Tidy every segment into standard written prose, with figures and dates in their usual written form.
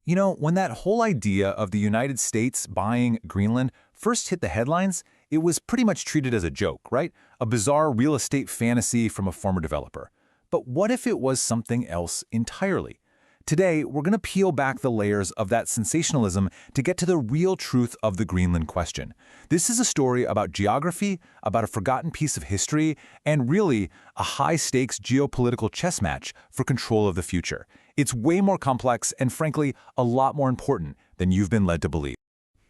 You know, when that whole idea of the United States buying Greenland first hit the headlines, it was pretty much treated as a joke, right? A bizarre real estate fantasy from a former developer. But what if it was something else entirely? Today, we're going to peel back the layers of that sensationalism to get to the real truth of the Greenland question. This is a story about geography, about a forgotten piece of history, and really a high-stakes geopolitical chess match for control of the future. It's way more complex and, frankly, a lot more important than you've been led to believe.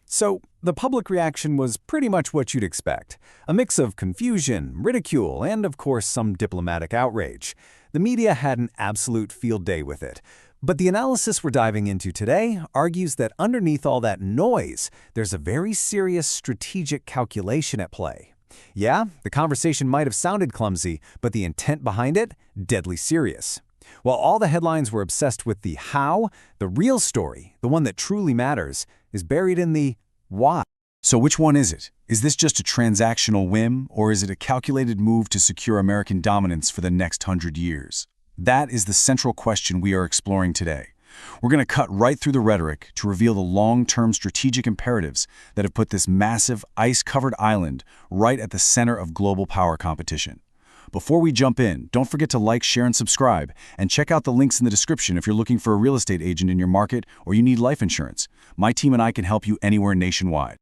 So, the public reaction was pretty much what you'd expect. A mix of confusion, ridicule, and of course some diplomatic outrage. The media had an absolute field day with it. But the analysis we're diving into today argues that underneath all that noise, there's a very serious strategic calculation at play. Yeah, the conversation might have sounded clumsy, but the intent behind it, deadly serious. While all the headlines were obsessed with the how, the real story, the one that truly matters, is buried in the why. So which one is it? Is this just a transactional whim, or is it a calculated move to secure American dominance for the next 100 years? That is the central question we are exploring today. We're going to cut right through the rhetoric to reveal the long-term strategic imperatives that have put this massive, ice-covered island right at the center of global power competition. Before we jump in, don't forget to like, share, and subscribe, and check out the links in the description if you're looking for a real estate agent in your market or you need life insurance. My team and I can help you anywhere nationwide.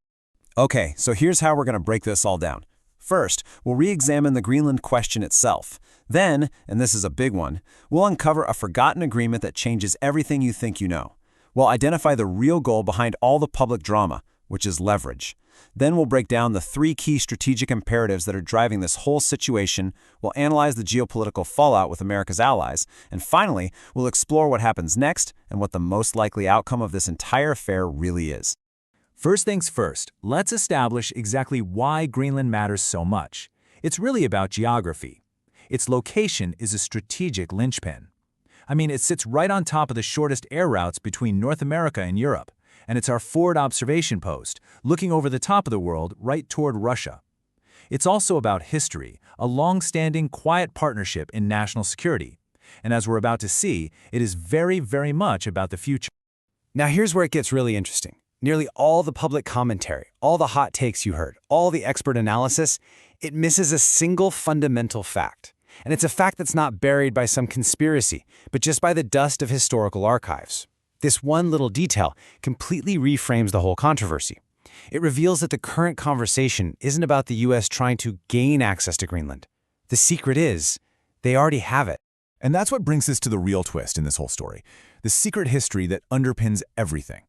Okay, so here's how we're going to break this all down. First, we'll re-examine the Greenland question itself. Then, and this is a big one, we'll uncover a forgotten agreement that changes everything you think you know. We'll identify the real goal behind all the public drama, which is leverage. Then we'll break down the 3 key strategic imperatives that are driving this whole situation. We'll analyze the geopolitical fallout with America's allies. And finally, we'll explore what happens next and what the most likely outcome of this entire affair really is. First things first, let's establish exactly why Greenland matters so much. It's really about geography. Its location is a strategic linchpin. I mean, it sits right on top of the shortest air routes between North America and Europe, and it's our forward observation post, looking over the top of the world right toward Russia. It's also about history, a long-standing, quiet partnership in national security. And as we're about to see, it is very, very much about the future. Now here's where it gets really interesting. Nearly all the public commentary, all the hot takes you heard, all the expert analysis, it misses a single fundamental fact. And it's a fact that's not buried by some conspiracy, but just by the dust of historical archives. This one little detail completely reframes the whole controversy. It reveals that the current conversation isn't about the U.S. trying to gain access to Greenland. The secret is, they already have it. And that's what brings us to the real twist in this whole story, the secret history that underpins everything.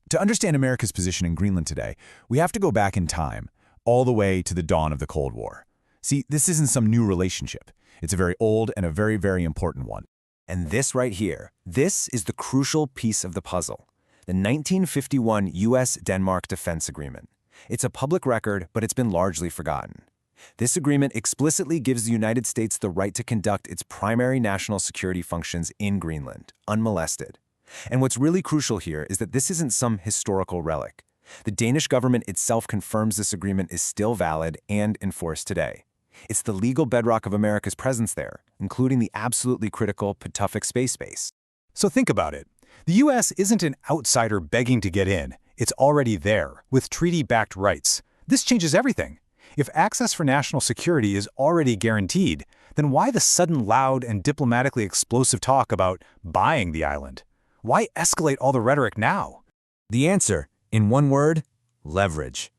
To understand America's position in Greenland today, we have to go back in time, all the way to the dawn of the Cold War. See, this isn't some new relationship. It's a very old and a very, very important one. And this right here, this is the crucial piece of the puzzle. The 1951 U.S.-Denmark Defense Agreement. It's a public record, but it's been largely forgotten. This agreement explicitly gives the United States the right to conduct its primary national security functions in Greenland, unmolested. And what's really crucial here is that this isn't some historical relic. The Danish government itself confirms this agreement is still valid and enforced today. It's the legal bedrock of America's presence there, including the absolutely critical Patuxent space base. So think about it. The U.S. isn't an outsider begging to get in. It's already there, with treaty-backed rights. This changes everything. If access for national security is already guaranteed, then why the sudden loud and diplomatically explosive talk about buying the island? Why escalate all the rhetoric now? The answer, in one word, leverage.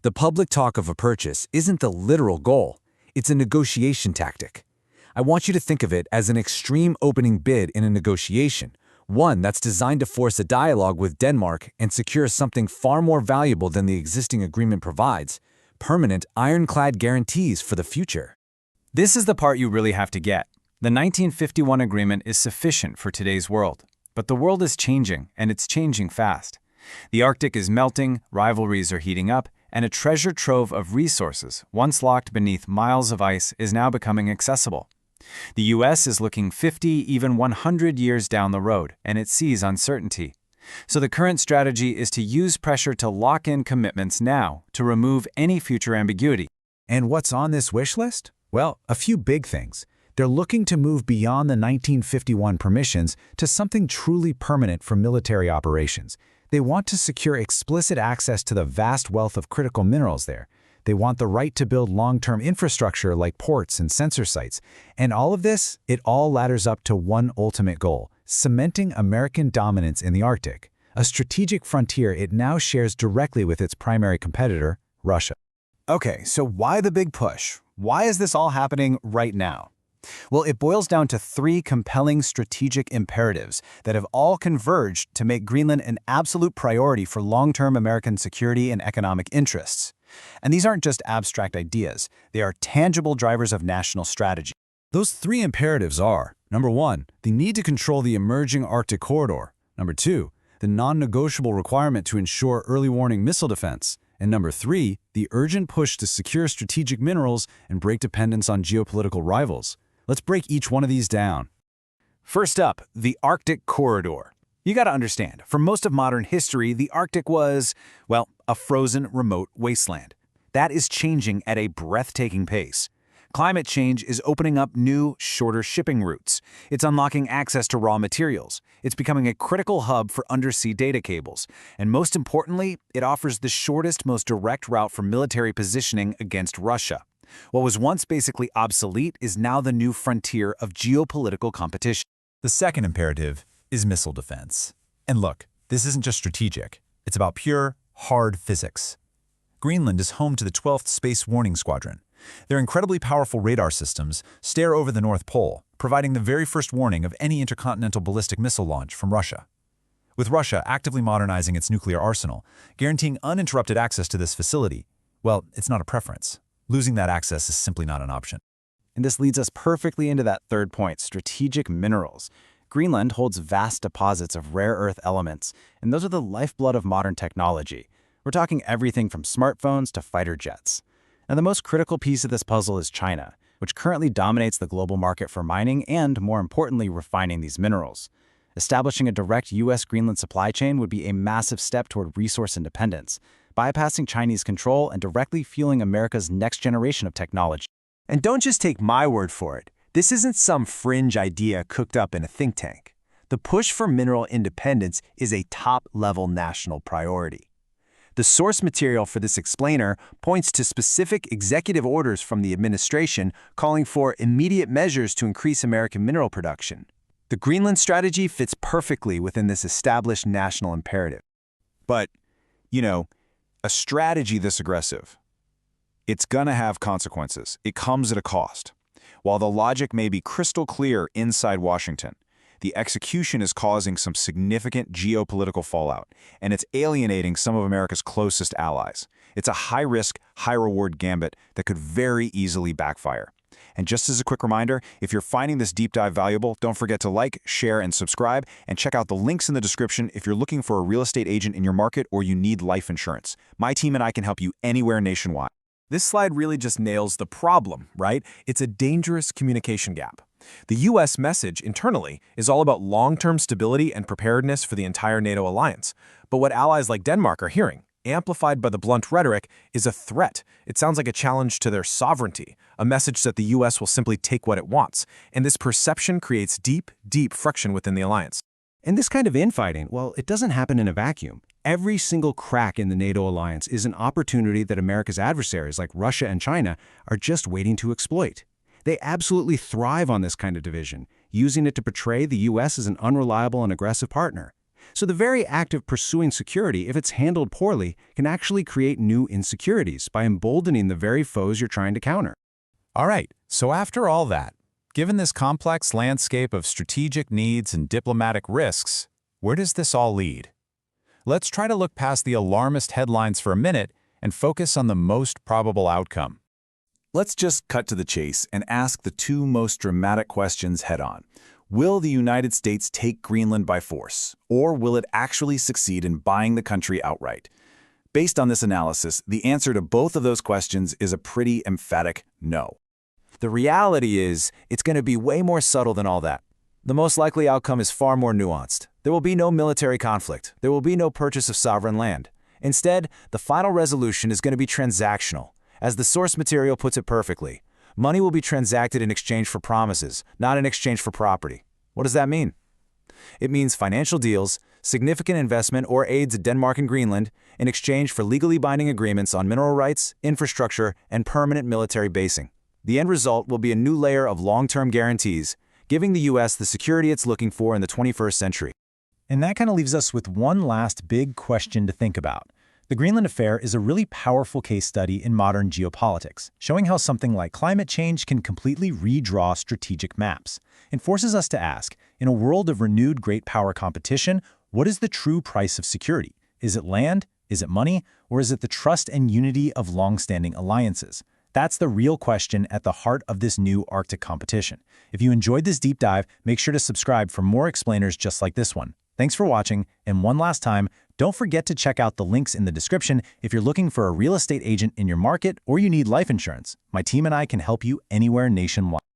The public talk of a purchase isn't the literal goal. It's a negotiation tactic. I want you to think of it as an extreme opening bid in a negotiation, one that's designed to force a dialogue with Denmark and secure something far more valuable than the existing agreement provides, permanent, ironclad guarantees for the future. This is the part you really have to get. The 1951 agreement is sufficient for today's world. But the world is changing, and it's changing fast. The Arctic is melting, rivalries are heating up, and a treasure trove of resources, once locked beneath miles of ice, is now becoming accessible. The U.S. is looking 50, even 100 years down the road, and it sees uncertainty. So the current strategy is to use pressure to lock in commitments now, to remove any future ambiguity. And what's on this wish list? Well, a few big things. They're looking to move beyond the 1951 permissions to something truly permanent for military operations. They want to secure explicit access to the vast wealth of critical minerals there. They want the right to build long-term infrastructure like ports and sensor sites. And all of this, it all ladders up to one ultimate goal: cementing American dominance in the Arctic, a strategic frontier it now shares directly with its primary competitor, Russia. Okay, so why the big push? Why is this all happening right now? Well, it boils down to three compelling strategic imperatives that have all converged to make Greenland an absolute priority for long-term American security and economic interests. And these aren't just abstract ideas. They are tangible drivers of national strategy. Those three imperatives are: number one, the need to control the emerging Arctic corridor; number two, the non-negotiable requirement to ensure early warning missile defense; and number three, the urgent push to secure strategic minerals and break dependence on geopolitical rivals. Let's break each one of these down. First up, the Arctic corridor. You gotta understand, for most of modern history, the Arctic was, well, a frozen, remote wasteland. That is changing at a breathtaking pace. Climate change is opening up new, shorter shipping routes. It's unlocking access to raw materials. It's becoming a critical hub for undersea data cables. And most importantly, it offers the shortest, most direct route for military positioning against Russia. What was once basically obsolete is now the new frontier of geopolitical competition. The second imperative is missile defense. And look, this isn't just strategic. It's about pure, hard physics. Greenland is home to the 12th Space Warning Squadron. Their incredibly powerful radar systems stare over the North Pole, providing the very first warning of any intercontinental ballistic missile launch from Russia. With Russia actively modernizing its nuclear arsenal, guaranteeing uninterrupted access to this facility, well, it's not a preference. Losing that access is simply not an option. And this leads us perfectly into that third point: strategic minerals. Greenland holds vast deposits of rare earth elements, and those are the lifeblood of modern technology. We're talking everything from smartphones to fighter jets. Now, the most critical piece of this puzzle is China, which currently dominates the global market for mining and, more importantly, refining these minerals. Establishing a direct U.S.-Greenland supply chain would be a massive step toward resource independence, bypassing Chinese control and directly fueling America's next generation of technology. And don't just take my word for it. This isn't some fringe idea cooked up in a think tank. The push for mineral independence is a top-level national priority. The source material for this explainer points to specific executive orders from the administration calling for immediate measures to increase American mineral production. The Greenland strategy fits perfectly within this established national imperative. But, a strategy this aggressive, it's gonna have consequences. It comes at a cost. While the logic may be crystal clear inside Washington, the execution is causing some significant geopolitical fallout, and it's alienating some of America's closest allies. It's a high-risk, high-reward gambit that could very easily backfire. And just as a quick reminder, if you're finding this deep dive valuable, don't forget to like, share, and subscribe, and check out the links in the description if you're looking for a real estate agent in your market or you need life insurance. My team and I can help you anywhere nationwide. This slide really just nails the problem, right? It's a dangerous communication gap. The U.S. message internally is all about long-term stability and preparedness for the entire NATO alliance. But what allies like Denmark are hearing, amplified by the blunt rhetoric, is a threat. It sounds like a challenge to their sovereignty, a message that the U.S. will simply take what it wants. And this perception creates deep, deep friction within the alliance. And this kind of infighting, well, it doesn't happen in a vacuum. Every single crack in the NATO alliance is an opportunity that America's adversaries like Russia and China are just waiting to exploit. They absolutely thrive on this kind of division, using it to portray the U.S. as an unreliable and aggressive partner. So the very act of pursuing security, if it's handled poorly, can actually create new insecurities by emboldening the very foes you're trying to counter. All right, so after all that, given this complex landscape of strategic needs and diplomatic risks, where does this all lead? Let's try to look past the alarmist headlines for a minute and focus on the most probable outcome. Let's just cut to the chase and ask the two most dramatic questions head-on. Will the United States take Greenland by force, or will it actually succeed in buying the country outright? Based on this analysis, the answer to both of those questions is a pretty emphatic no. The reality is, it's going to be way more subtle than all that. The most likely outcome is far more nuanced. There will be no military conflict. There will be no purchase of sovereign land. Instead, the final resolution is going to be transactional. As the source material puts it perfectly, Money will be transacted in exchange for promises, not in exchange for property. What does that mean? It means financial deals, significant investment or aid to Denmark and Greenland in exchange for legally binding agreements on mineral rights, infrastructure, and permanent military basing. The end result will be a new layer of long-term guarantees, giving the U.S. the security it's looking for in the 21st century. And that kind of leaves us with one last big question to think about. The Greenland affair is a really powerful case study in modern geopolitics, showing how something like climate change can completely redraw strategic maps. It forces us to ask, in a world of renewed great power competition, what is the true price of security? Is it land? Is it money? Or is it the trust and unity of long-standing alliances? That's the real question at the heart of this new Arctic competition. If you enjoyed this deep dive, make sure to subscribe for more explainers just like this one. Thanks for watching, and one last time, don't forget to check out the links in the description if you're looking for a real estate agent in your market or you need life insurance. My team and I can help you anywhere nationwide.